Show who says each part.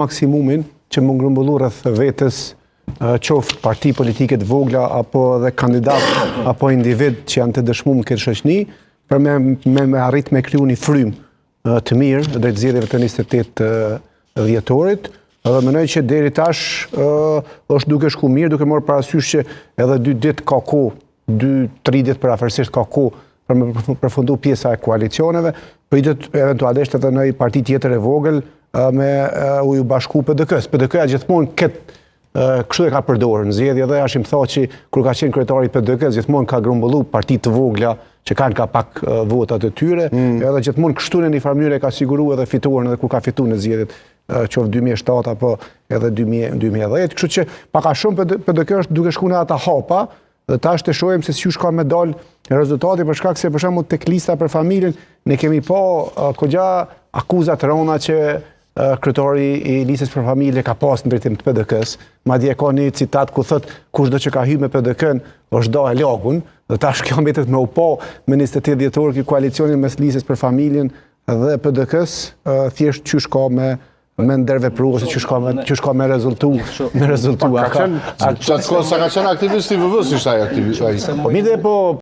Speaker 1: maksimumin që më ngrumbullu rreth vetës qoftë parti politike të vogla apo edhe kandidat apo individ që janë të dëshmuar këtë shoqëni për me arrit me kriju një frymë të mirë drejt zgjedhjeve të 28 dhjetorit. Edhe mendoj që deri tash është duke shku mirë, duke marrë parasysh që edhe 2 ditë ka kohë, 2-3 ditë përafërsisht ka kohë për me përfundu pjesa e koalicioneve, pritet eventualisht edhe në një parti tjetër e vogël me u bashku PDK-s. PDK-ja gjithmonë kështu e ka përdorur në zgjedhje dhe Hashim tha që kur ka qenë kryetari i PDK-s gjithmonë ka grumbullu parti të vogla që kanë ka pak votat e tyre, edhe gjithmonë kështu në një farë mënyrë ka siguruar edhe fituar edhe kur ka fituar në zgjedhjet qoftë 2007 apo edhe 2010. Kështu që pak a shumë PDK është duke shkuar në ata hapa dhe tash të shohim se si ka me dal rezultati për shkak se për shembull tek lista për familjen ne kemi pa kogja akuza të rënda që kryetari i listës për familje ka pas në drejtim të PDK-s. Madje ka një citat ku thot kushdo që ka hyrë me PDK-n është da e lagun, dhe tash kjo mbetet me u pa me 28 dhjetor ky koalicionin mes listës për familjen dhe PDK-s, thjesht qysh ka me ndërvepru ose qysh ka me rezultu.
Speaker 2: Sa ka qenë aktivist i VV-s ishte ai aktivist ai.
Speaker 1: Po mirë po